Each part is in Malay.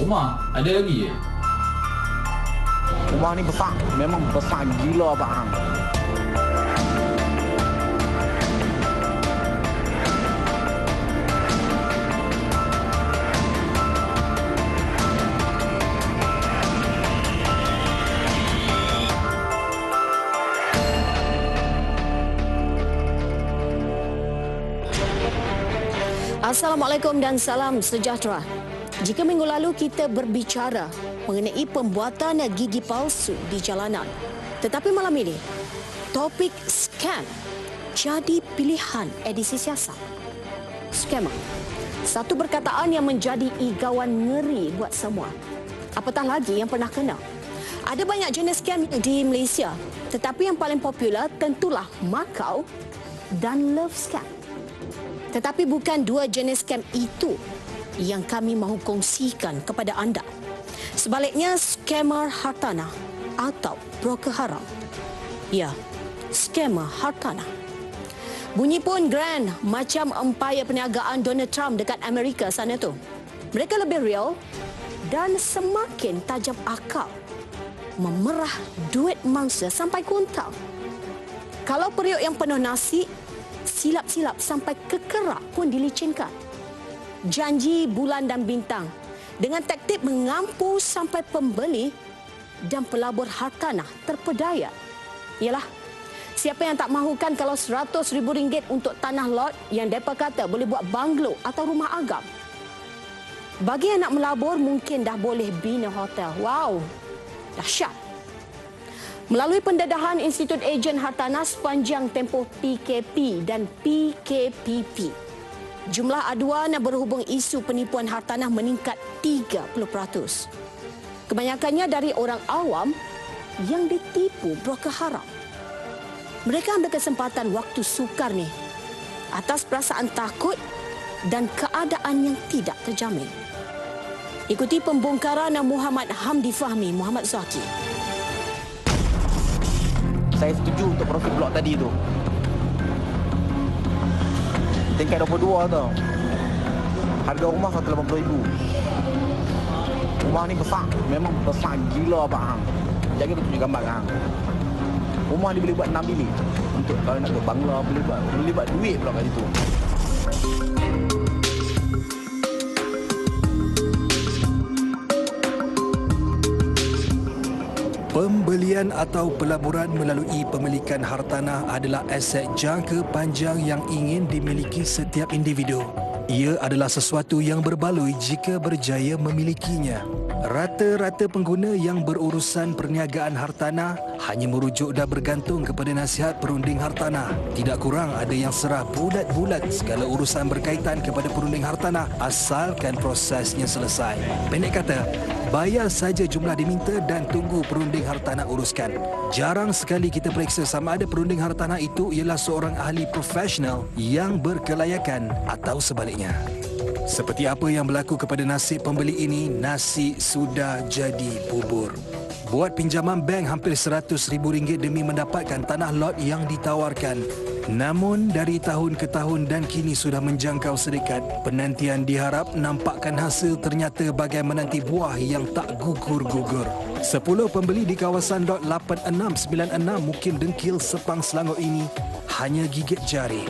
rumah. Ada lagi je? Rumah ni besar. Memang besar gila Abang Hang. Assalamualaikum dan salam sejahtera. Jika minggu lalu kita berbicara mengenai pembuatan gigi palsu di jalanan, tetapi malam ini topik scam jadi pilihan edisi siasat. Scammer, satu perkataan yang menjadi igawan ngeri buat semua. Apatah lagi yang pernah kena. Ada banyak jenis scam di Malaysia, tetapi yang paling popular tentulah Makau dan Love Scam. Tetapi bukan dua jenis scam itu yang kami mahu kongsikan kepada anda. Sebaliknya, skamer hartanah atau broker haram. Ya, skamer hartanah. Bunyi pun grand macam empayar perniagaan Donald Trump dekat Amerika sana tu. Mereka lebih real dan semakin tajam akal. Memerah duit mangsa sampai kuntang. Kalau periuk yang penuh nasi, silap-silap sampai kekerak pun dilicinkan. Janji bulan dan bintang dengan taktik mengampu sampai pembeli dan pelabur hartanah terpedaya. Ialah, siapa yang tak mahukan kalau RM100,000 untuk tanah lot yang mereka kata boleh buat banglo atau rumah agam. Bagi yang nak melabur mungkin dah boleh bina hotel. Wow, dahsyat. Melalui pendedahan Institut Ejen Hartanah sepanjang tempoh PKP dan PKPP, jumlah aduan berhubung isu penipuan hartanah meningkat 30%. Kebanyakannya dari orang awam yang ditipu broker haram. Mereka ambil kesempatan waktu sukar ni atas perasaan takut dan keadaan yang tidak terjamin. Ikuti pembongkaran Muhammad Hamdi Fahmi, Muhammad Zaki. Saya setuju untuk profit blok tadi tu. Tingkat 22 tau. Harga rumah RM180,000. Rumah ni besar. Memang besar gila Abang Hang. Jaga tu tunjuk gambar Hang. Rumah ni boleh buat 6 bilik. Untuk kalau nak buat bangla boleh buat duit pula kat situ. Pembelian atau pelaburan melalui pemilikan hartanah adalah aset jangka panjang yang ingin dimiliki setiap individu. Ia adalah sesuatu yang berbaloi jika berjaya memilikinya. Rata-rata pengguna yang berurusan perniagaan hartanah hanya merujuk dan bergantung kepada nasihat perunding hartanah. Tidak kurang ada yang serah bulat-bulat segala urusan berkaitan kepada perunding hartanah asalkan prosesnya selesai. Pendek kata, bayar saja jumlah diminta dan tunggu perunding hartanah uruskan. Jarang sekali kita periksa sama ada perunding hartanah itu ialah seorang ahli profesional yang berkelayakan atau sebaliknya. Seperti apa yang berlaku kepada nasib pembeli ini, nasi sudah jadi bubur. Buat pinjaman bank hampir RM100,000 demi mendapatkan tanah lot yang ditawarkan. Namun dari tahun ke tahun dan kini sudah menjangkau sedekat, penantian diharap nampakkan hasil ternyata bagai menanti buah yang tak gugur-gugur. 10 pembeli di kawasan dot 8696 Mukim Dengkil, Sepang, Selangor ini hanya gigit jari.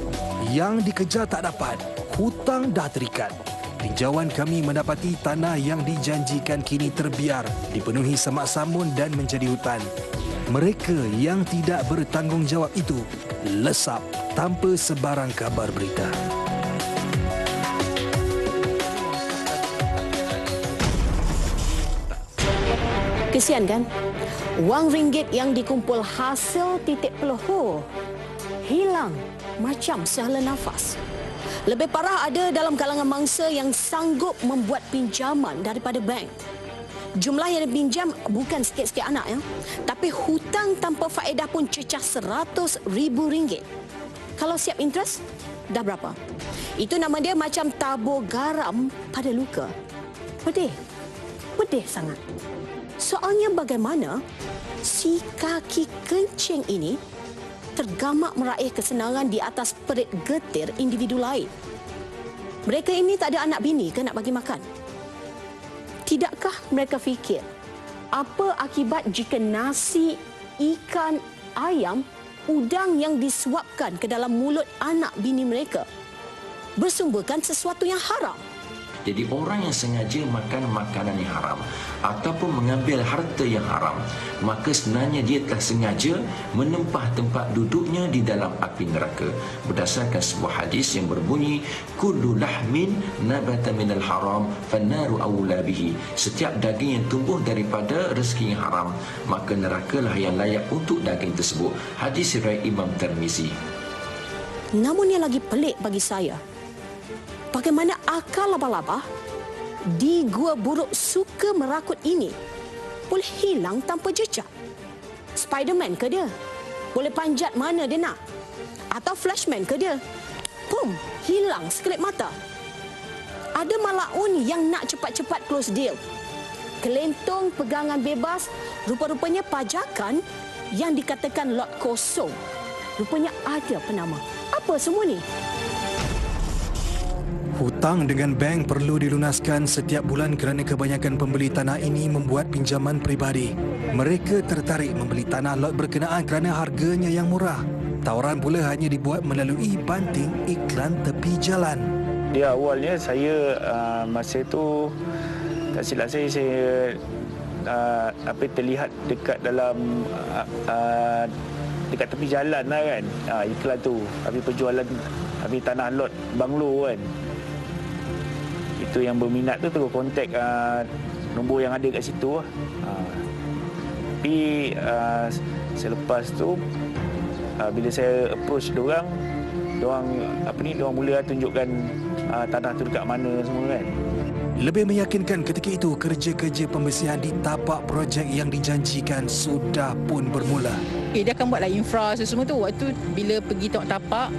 Yang dikejar tak dapat, hutang dah terikat. Tinjauan kami mendapati tanah yang dijanjikan kini terbiar, dipenuhi semak samun dan menjadi hutan. Mereka yang tidak bertanggungjawab itu lesap tanpa sebarang kabar berita. Kesian kan? Wang ringgit yang dikumpul hasil titik peluh hilang macam sehala nafas. Lebih parah ada dalam kalangan mangsa yang sanggup membuat pinjaman daripada bank. Jumlah yang dipinjam bukan sikit-sikit anak ya, tapi hutang tanpa faedah pun cecah RM100,000. Kalau siap interest, dah berapa? Itu nama dia macam tabur garam pada luka. Pedih. Pedih sangat. Soalnya bagaimana si kaki kencing ini tergamak meraih kesenangan di atas perit getir individu lain. Mereka ini tak ada anak bini ke nak bagi makan? Tidakkah mereka fikir apa akibat jika nasi, ikan, ayam, udang yang disuapkan ke dalam mulut anak bini mereka bersumberkan sesuatu yang haram? Jadi orang yang sengaja makan makanan yang haram ataupun mengambil harta yang haram, maka sebenarnya dia telah sengaja menempah tempat duduknya di dalam api neraka. Berdasarkan sebuah hadis yang berbunyi, kullu lahmin nabata minal haram fannaru awla bihi. Setiap daging yang tumbuh daripada rezeki yang haram, maka nerakalah yang layak untuk daging tersebut. Hadis riwayat Imam Tirmizi. Namun yang lagi pelik bagi saya, bagaimana akal laba-laba di gua buruk suka merakut ini boleh hilang tanpa jejak? Spiderman ke dia? Boleh panjat mana dia nak? Atau Flashman ke dia? Pum, hilang sekelip mata. Ada malaun yang nak cepat-cepat close deal. Kelentong pegangan bebas, rupa-rupanya pajakan yang dikatakan lot kosong. Rupanya ada penama. Apa semua ni? Hutang dengan bank perlu dilunaskan setiap bulan kerana kebanyakan pembeli tanah ini membuat pinjaman peribadi. Mereka tertarik membeli tanah lot berkenaan kerana harganya yang murah. Tawaran pula hanya dibuat melalui banting iklan tepi jalan. Dia awalnya saya masa itu tak silap saya terlihat dekat dalam dekat tepi jalan lah kan, iklan tu habis penjualan habis tanah lot banglo kan. Itu yang berminat tu terus kontak nombor yang ada kat situ lah. Tapi selepas tu bila saya approach diorang mula tunjukkan tanah tu dekat mana semua kan. Lebih meyakinkan ketika itu kerja-kerja pembersihan di tapak projek yang dijanjikan sudah pun bermula. Dia akan buatlah infra semua tu. Waktu bila pergi tengok tapak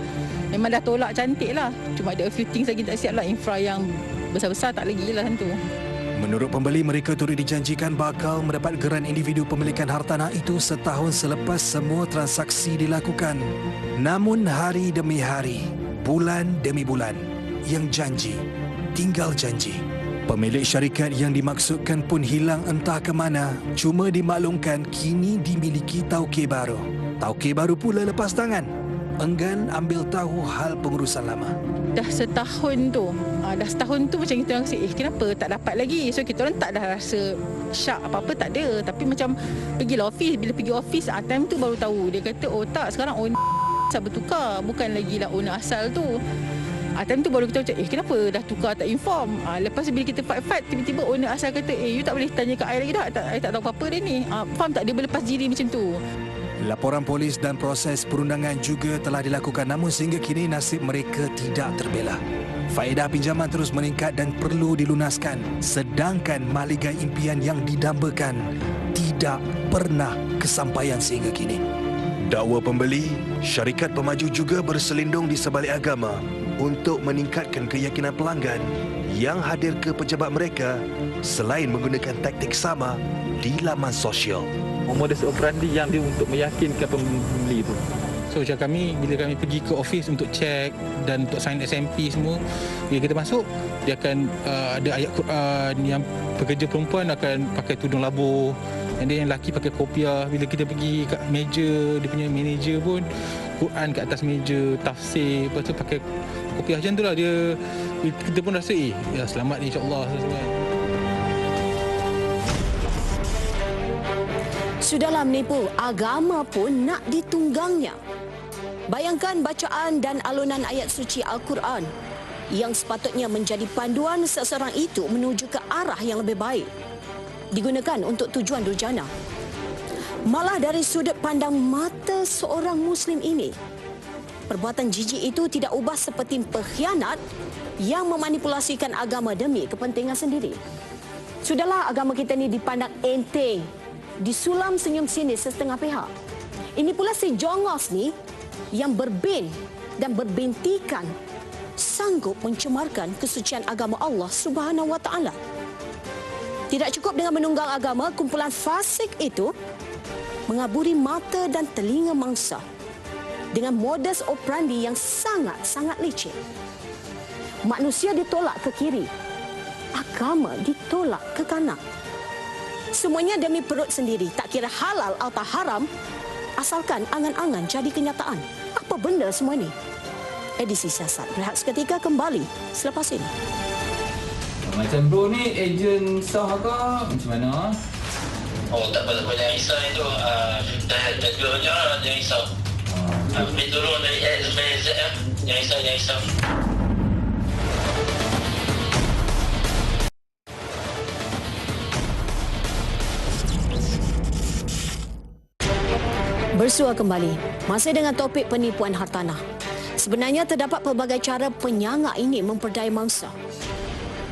memang dah tolak cantik lah. Cuma ada a few things lagi tak siap lah. Infra yang besar-besar tak lagi lah tentu. Menurut pembeli, mereka turut dijanjikan bakal mendapat geran individu pemilikan hartanah itu setahun selepas semua transaksi dilakukan. Namun hari demi hari, bulan demi bulan, yang janji tinggal janji. Pemilik syarikat yang dimaksudkan pun hilang entah ke mana. Cuma dimaklumkan kini dimiliki tauke baru. Tauke baru pula lepas tangan, enggan ambil tahu hal pengurusan lama. Dah setahun tu macam kita orang rasa kenapa tak dapat lagi. So kita orang tak dah rasa syak apa-apa, tak ada. Tapi macam pergilah office. Bila pergi office time tu baru tahu. Dia kata tak, sekarang owner bertukar, bukan lagi lah owner asal tu. Time tu baru kita macam kenapa dah tukar tak inform. Lepas bila kita fight tiba-tiba owner asal kata you tak boleh tanya kat I lagi dah. I tak tahu apa-apa dia ni. Faham tak, dia berlepas diri macam tu. Laporan polis dan proses perundangan juga telah dilakukan, namun sehingga kini nasib mereka tidak terbela. Faedah pinjaman terus meningkat dan perlu dilunaskan, sedangkan mahligai impian yang didambakan tidak pernah kesampaian sehingga kini. Dakwa pembeli, syarikat pemaju juga berselindung di sebalik agama untuk meningkatkan keyakinan pelanggan yang hadir ke pejabat mereka selain menggunakan taktik sama di laman sosial. Modus operandi yang dia untuk meyakinkan pembeli tu. So macam kami, bila kami pergi ke office untuk cek dan untuk sign SMP semua, bila kita masuk, dia akan ada ayat Quran. Yang pekerja perempuan akan pakai tudung labuh, dan dia yang lelaki pakai kopiah. Bila kita pergi kat meja, dia punya manager pun Quran kat atas meja, tafsir, lepas tu pakai kopiah macam tu lah. Kita pun rasa ya selamat ni insyaAllah. Sudahlah menipu, agama pun nak ditunggangnya. Bayangkan bacaan dan alunan ayat suci Al-Quran yang sepatutnya menjadi panduan seseorang itu menuju ke arah yang lebih baik, digunakan untuk tujuan durjana. Malah dari sudut pandang mata seorang Muslim ini, perbuatan jijik itu tidak ubah seperti pengkhianat yang memanipulasikan agama demi kepentingan sendiri. Sudahlah agama kita ni dipandang enteng, disulam senyum sini setengah pihak. Ini pula si jongos ni yang berbin dan berbintikan sanggup mencemarkan kesucian agama Allah Subhanahu Wa Taala. Tidak cukup dengan menunggang agama, kumpulan fasik itu mengaburi mata dan telinga mangsa dengan modus operandi yang sangat-sangat licik. Manusia ditolak ke kiri, agama ditolak ke kanan. Semuanya demi perut sendiri, tak kira halal atau haram, asalkan angan-angan jadi kenyataan. Apa benda semua ini? Edisi Siasat berehat seketika kembali selepas ini. Macam bro ni ejen sah ke macam mana? Oh, tak apa, jangan risau itu. Dah jaga lah, jangan risau. Ambil turun dari A sampai Z ya. Jangan risau. Bersua kembali, masih dengan topik penipuan hartanah. Sebenarnya terdapat pelbagai cara penyangak ini memperdaya mangsa.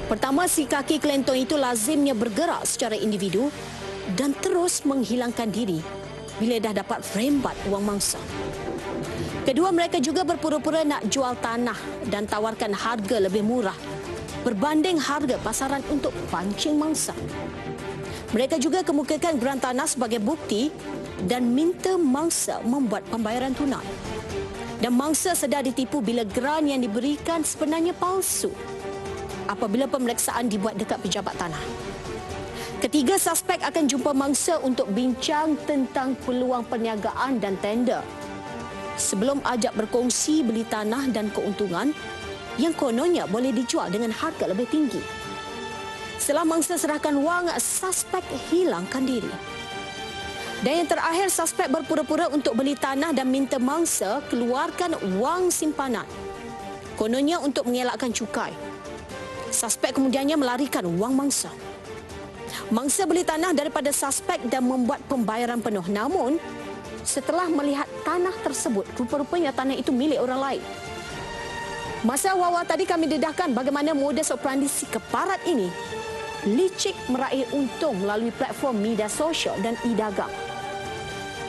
Pertama, si kaki kelentong itu lazimnya bergerak secara individu dan terus menghilangkan diri bila dah dapat rembat wang mangsa. Kedua, mereka juga berpura-pura nak jual tanah dan tawarkan harga lebih murah berbanding harga pasaran untuk pancing mangsa. Mereka juga kemukakan geran tanah sebagai bukti dan minta mangsa membuat pembayaran tunai. Dan mangsa sedar ditipu bila geran yang diberikan sebenarnya palsu apabila pemeriksaan dibuat dekat pejabat tanah. Ketiga, suspek akan jumpa mangsa untuk bincang tentang peluang perniagaan dan tender sebelum ajak berkongsi beli tanah dan keuntungan yang kononnya boleh dijual dengan harga lebih tinggi. Setelah mangsa serahkan wang, suspek hilangkan diri. Dan yang terakhir, suspek berpura-pura untuk beli tanah dan minta mangsa keluarkan wang simpanan. Kononnya untuk mengelakkan cukai. Suspek kemudiannya melarikan wang mangsa. Mangsa beli tanah daripada suspek dan membuat pembayaran penuh. Namun, setelah melihat tanah tersebut, rupa-rupanya tanah itu milik orang lain. Masa awal-awal tadi kami dedahkan bagaimana modus operandi si keparat ini licik meraih untung melalui platform media sosial dan e-dagang.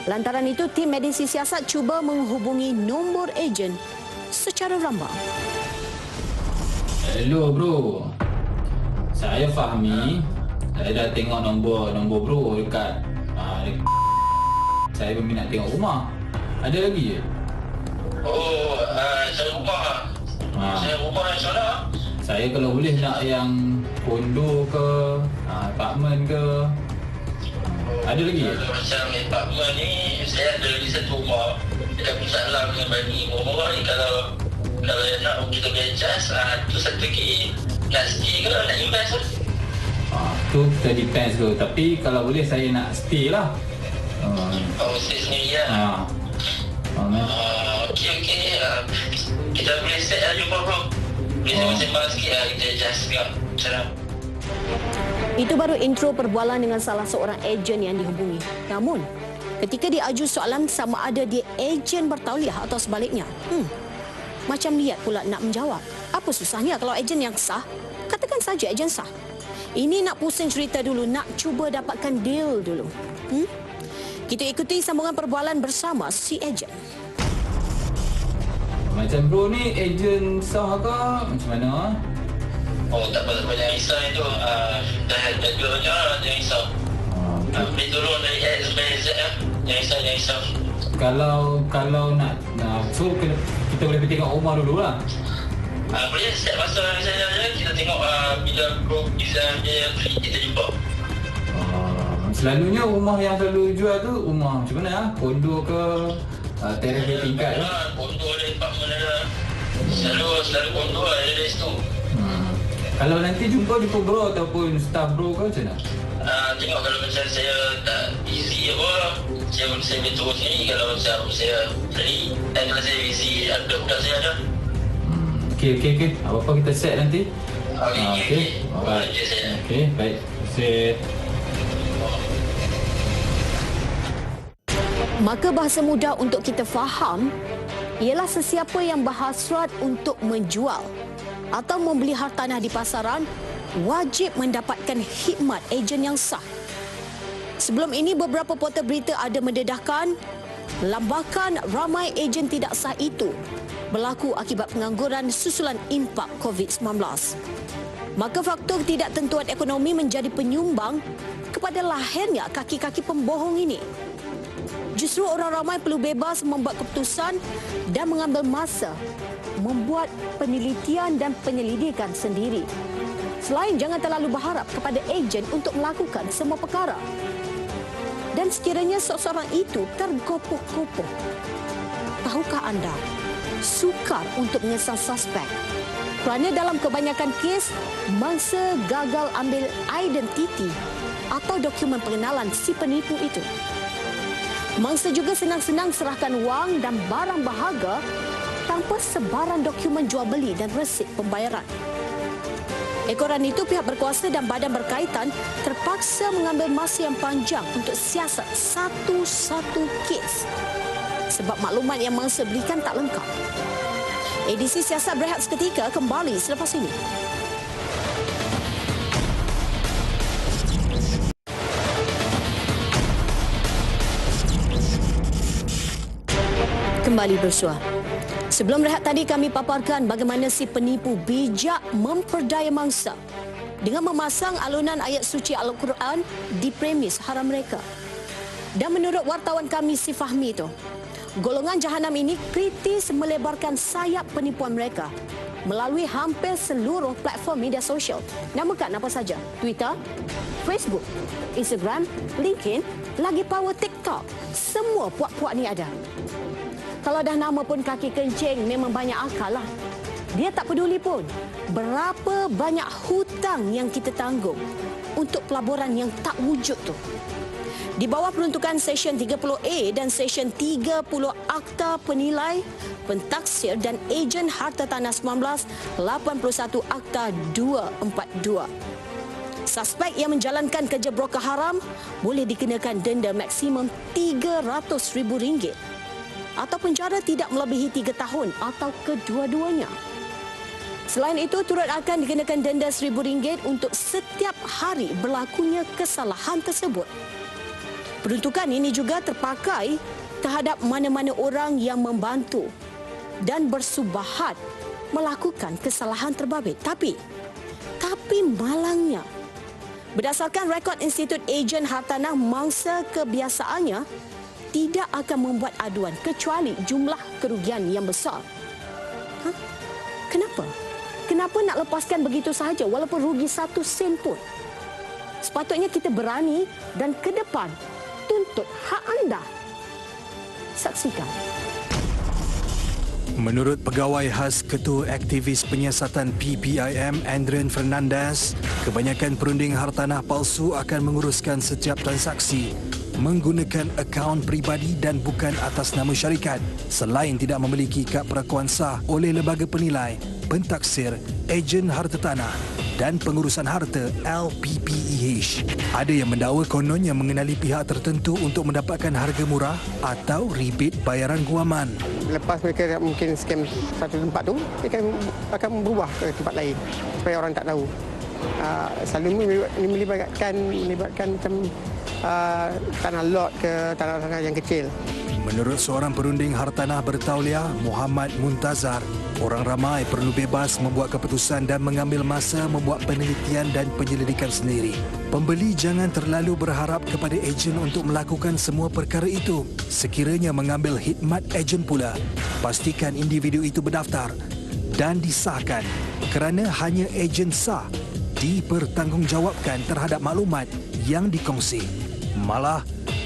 Lantaran itu, tim Edisi Siasat cuba menghubungi nombor ejen secara rambang. Hello bro. Saya Fahmi. Saya dah tengok nombor bro dekat saya berminat tengok rumah. Ada lagi je? Oh, saya rumah. Saya rumah yang sana. Saya kalau boleh nak yang kondo ke, apartmen ke. Ada lagi? Macam apartmen ni, saya ada lagi satu rumah dekat Pusat Alam dengan bagi murah ni. Kalau nak kita boleh adjust, tu satu lagi nak stay ke nak invest lah. Tu kita depends tu. Tapi kalau boleh saya nak stay lah. Stay sendiri lah. Okey. Kita boleh set lah jumpa bro. Boleh sembang sikit lah, kita adjust juga. Macam mana? Itu baru intro perbualan dengan salah seorang ejen yang dihubungi. Namun, ketika diaju soalan sama ada dia ejen bertauliah atau sebaliknya, macam lihat pula nak menjawab. Apa susahnya kalau ejen yang sah? Katakan saja ejen sah. Ini nak pusing cerita dulu, nak cuba dapatkan deal dulu. Kita ikuti sambungan perbualan bersama si ejen. Macam bro ni ejen sah ke macam mana? Oh, tak apa, jangan risau itu. Dah jaga lah, jangan risau. Ambil turun dari A sampai Z ya. Jangan risau. Kalau nak so kita boleh pergi tengok rumah dulu lah. Boleh set masa saya je, kita tengok bila bro bisa dia free, kita jumpa. Selalunya rumah yang selalu jual tu rumah macam mana? Kondo ke, teres bertingkat ke? Kondo ada, apartmen ada. Selalu kondo ada dari situ. Kalau nanti jumpa bro ataupun staff bro ke macam mana? Tengok kalau macam saya tak busy apa, saya boleh turun sini. Kalau macam saya ready, kalau saya busy, budak saya ada. Okey. Apa-apa kita set nanti. Okey. Okey, baik. Set. Maka bahasa mudah untuk kita faham ialah sesiapa yang berhasrat untuk menjual atau membeli hartanah di pasaran wajib mendapatkan khidmat ejen yang sah. Sebelum ini, beberapa portal berita ada mendedahkan lambakan ramai ejen tidak sah itu berlaku akibat pengangguran susulan impak COVID-19. Maka faktor ketidaktentuan ekonomi menjadi penyumbang kepada lahirnya kaki-kaki pembohong ini. Justru orang ramai perlu bebas membuat keputusan dan mengambil masa membuat penelitian dan penyelidikan sendiri Selain jangan terlalu berharap kepada ejen untuk melakukan semua perkara. Dan sekiranya seseorang itu tergopoh-gopoh, tahukah anda, sukar untuk mengesal suspek. Kerana dalam kebanyakan kes, mangsa gagal ambil identiti atau dokumen pengenalan si penipu itu. Mangsa juga senang-senang serahkan wang dan barang berharga tanpa sebarang dokumen jual beli dan resip pembayaran. Ekoran itu, pihak berkuasa dan badan berkaitan terpaksa mengambil masa yang panjang untuk siasat satu-satu kes sebab maklumat yang mangsa berikan tak lengkap. Edisi Siasat berehat seketika kembali selepas ini. Kembali bersua. Sebelum rehat tadi kami paparkan bagaimana si penipu bijak memperdaya mangsa dengan memasang alunan ayat suci Al-Quran di premis haram mereka. Dan menurut wartawan kami si Fahmi itu, golongan jahanam ini kritis melebarkan sayap penipuan mereka melalui hampir seluruh platform media sosial. Namakan apa saja? Twitter, Facebook, Instagram, LinkedIn, lagi power TikTok. Semua puak-puak ni ada. Kalau dah nama pun kaki kencing, memang banyak akal lah. Dia tak peduli pun berapa banyak hutang yang kita tanggung untuk pelaburan yang tak wujud tu. Di bawah peruntukan Seksyen 30A dan Seksyen 30 Akta Penilai, Pentaksir dan Ejen Harta Tanah 1981 Akta 242. Suspek yang menjalankan kerja broker haram boleh dikenakan denda maksimum RM300,000 atau penjara tidak melebihi 3 tahun atau kedua-duanya. Selain itu, turut akan dikenakan denda RM1,000 untuk setiap hari berlakunya kesalahan tersebut. Peruntukan ini juga terpakai terhadap mana-mana orang yang membantu dan bersubahat melakukan kesalahan terbabit. Tapi malangnya, berdasarkan rekod Institut Ejen Hartanah, mangsa kebiasaannya tidak akan membuat aduan kecuali jumlah kerugian yang besar. Kenapa? Kenapa nak lepaskan begitu sahaja walaupun rugi 1 sen pun? Sepatutnya kita berani dan ke depan tuntut hak anda. Saksikan. Menurut Pegawai Khas Ketua Aktivis Penyiasatan PPIM, Adrian Fernandez, kebanyakan perunding hartanah palsu akan menguruskan setiap transaksi menggunakan akaun peribadi dan bukan atas nama syarikat selain tidak memiliki kad pengakuan sah oleh lembaga penilai, pentaksir, ejen harta tanah dan pengurusan harta LPPEH. Ada yang mendakwa kononnya mengenali pihak tertentu untuk mendapatkan harga murah atau rebate bayaran guaman. Lepas mereka mungkin scam satu tempat tu, mereka akan berubah ke tempat lain supaya orang tak tahu. Selalu melibatkan macam tanah lot ke tanah-tanah yang kecil. Menurut seorang perunding hartanah bertauliah, Muhammad Muntazar, orang ramai perlu bebas membuat keputusan dan mengambil masa membuat penelitian dan penyelidikan sendiri. Pembeli jangan terlalu berharap kepada ejen untuk melakukan semua perkara itu. Sekiranya mengambil khidmat ejen pula, pastikan individu itu berdaftar dan disahkan kerana hanya ejen sah dipertanggungjawabkan terhadap maklumat yang dikongsi. Malah,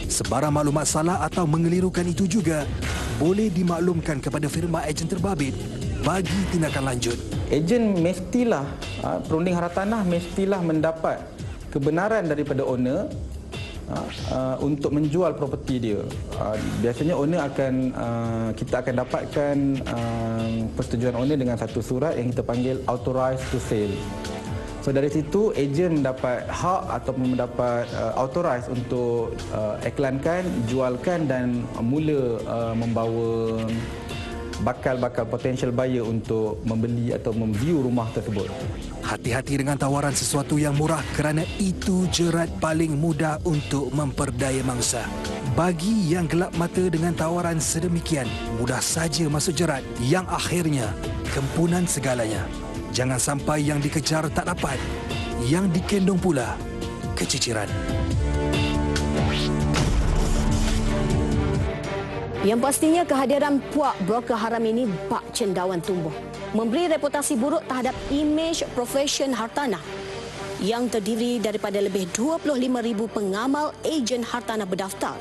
sebarang maklumat salah atau mengelirukan itu juga boleh dimaklumkan kepada firma ejen terbabit bagi tindakan lanjut. Ejen mestilah, perunding hartanah mestilah mendapat kebenaran daripada owner untuk menjual properti dia. Biasanya owner kita akan dapatkan persetujuan owner dengan satu surat yang kita panggil authorized to sell. So dari situ ejen mendapat hak ataupun mendapat authorized untuk iklankan, jualkan dan mula membawa bakal-bakal potential buyer untuk membeli atau memview rumah tersebut. Hati-hati dengan tawaran sesuatu yang murah kerana itu jerat paling mudah untuk memperdaya mangsa. Bagi yang gelap mata dengan tawaran sedemikian, mudah saja masuk jerat yang akhirnya kempunan segalanya. Jangan sampai yang dikejar tak dapat, yang dikendong pula keciciran. Yang pastinya kehadiran puak broker haram ini bak cendawan tumbuh, memberi reputasi buruk terhadap imej profesion hartanah yang terdiri daripada lebih 25,000 pengamal ejen hartanah berdaftar.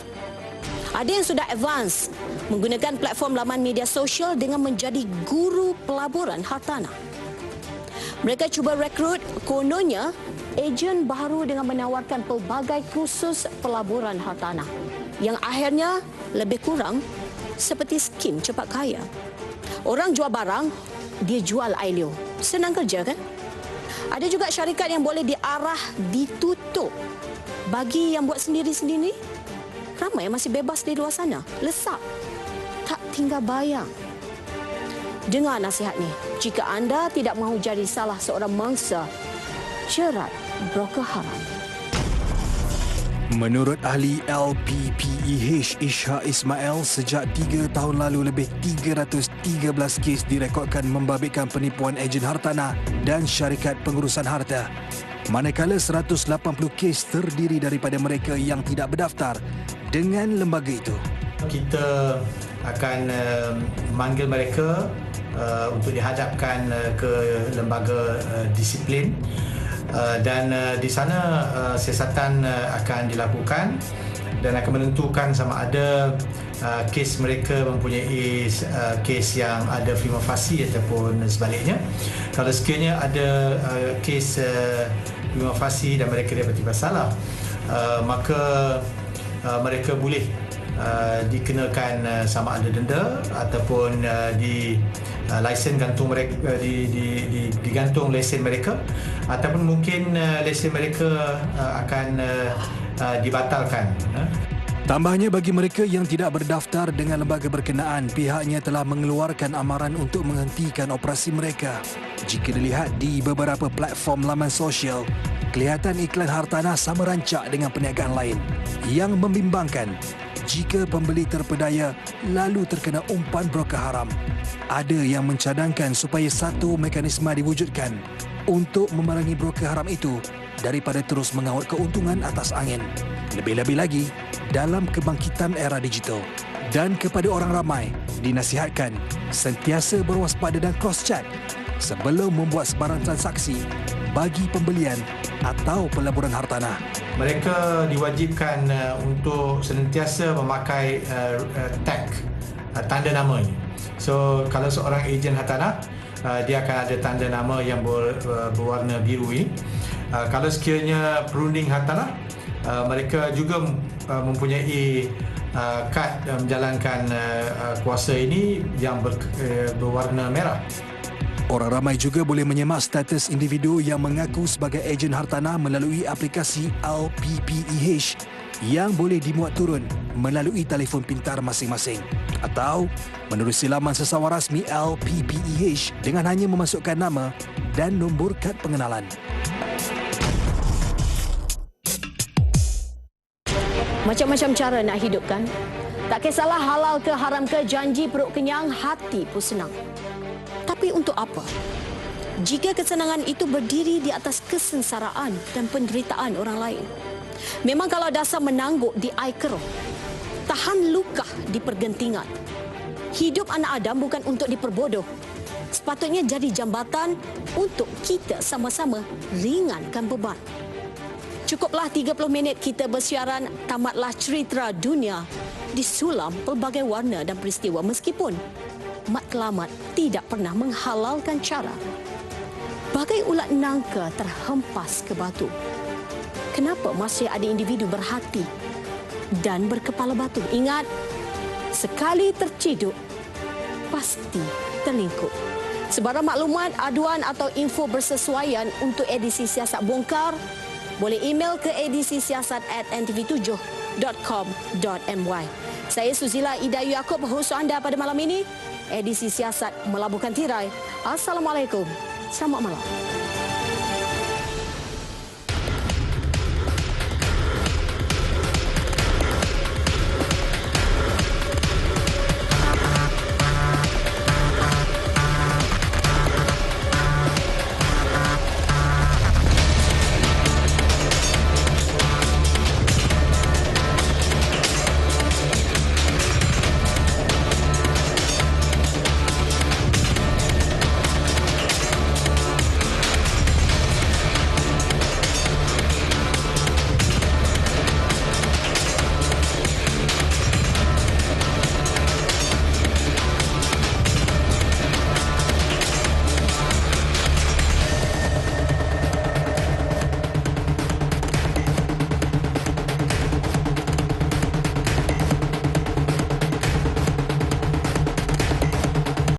Ada yang sudah advance menggunakan platform laman media sosial dengan menjadi guru pelaburan hartanah. Mereka cuba rekrut kononnya ejen baru dengan menawarkan pelbagai kursus pelaburan hartanah yang akhirnya lebih kurang seperti skim cepat kaya. Orang jual barang, dia jual air liur. Senang kerja kan? Ada juga syarikat yang boleh diarah, ditutup. Bagi yang buat sendiri-sendiri, ramai yang masih bebas di luar sana. Lesak. Tak tinggal bayang. Dengar nasihat ni. Jika anda tidak mahu jadi salah seorang mangsa jerat broker haram. Menurut ahli LPPEH Ishak Ismail, sejak 3 tahun lalu lebih 313 kes direkodkan membabitkan penipuan ejen hartanah dan syarikat pengurusan harta. Manakala 180 kes terdiri daripada mereka yang tidak berdaftar dengan lembaga itu. Kita akan memanggil mereka untuk dihadapkan ke lembaga disiplin dan di sana siasatan akan dilakukan dan akan menentukan sama ada kes mereka mempunyai kes yang ada prima facie ataupun sebaliknya. Kalau sekiranya ada kes prima facie dan mereka dapati bersalah, maka mereka boleh dikenakan sama ada denda ataupun di lesen gantung mereka, digantung lesen mereka ataupun mungkin lesen mereka akan dibatalkan. Tambahnya, bagi mereka yang tidak berdaftar dengan lembaga berkenaan, pihaknya telah mengeluarkan amaran untuk menghentikan operasi mereka. Jika dilihat di beberapa platform laman sosial, kelihatan iklan hartanah sama rancak dengan perniagaan lain yang membimbangkan jika pembeli terpedaya lalu terkena umpan broker haram. Ada yang mencadangkan supaya satu mekanisme diwujudkan untuk memerangi broker haram itu daripada terus mengaut keuntungan atas angin. Lebih-lebih lagi dalam kebangkitan era digital. Dan kepada orang ramai dinasihatkan sentiasa berwaspada dan cross-check sebelum membuat sebarang transaksi bagi pembelian atau pelaburan hartanah. Mereka diwajibkan untuk senantiasa memakai tag, tanda nama ini. So kalau seorang ejen hartanah, dia akan ada tanda nama yang berwarna biru ini. Kalau sekiranya perunding hartanah, mereka juga mempunyai kad menjalankan kuasa ini yang berwarna merah. Orang ramai juga boleh menyemak status individu yang mengaku sebagai ejen hartanah melalui aplikasi LPPEH yang boleh dimuat turun melalui telefon pintar masing-masing atau menerusi laman sesawar rasmi LPPEH dengan hanya memasukkan nama dan nombor kad pengenalan. Macam-macam cara nak hidup kan? Tak kisahlah halal ke haram ke, janji perut kenyang, hati pun senang. Tapi untuk apa? Jika kesenangan itu berdiri di atas kesengsaraan dan penderitaan orang lain. Memang kalau dasar menangguk di air keruh, tahan luka di pergentingan. Hidup anak Adam bukan untuk diperbodoh. Sepatutnya jadi jambatan untuk kita sama-sama ringankan beban. Cukuplah 30 minit kita bersiaran, tamatlah cerita dunia disulam pelbagai warna dan peristiwa meskipun matlamat tidak pernah menghalalkan cara. Bagai ulat nangka terhempas ke batu. Kenapa masih ada individu berhati dan berkepala batu? Ingat, sekali terciduk, pasti terlingkup. Sebarang maklumat, aduan atau info bersesuaian untuk edisi Siasat Bongkar, boleh email ke edisi-siasat@ntv7.com.my. Saya Suzila Idayu Yaakob, hos anda pada malam ini. Edisi Siasat melabuhkan tirai. Assalamualaikum. Selamat malam.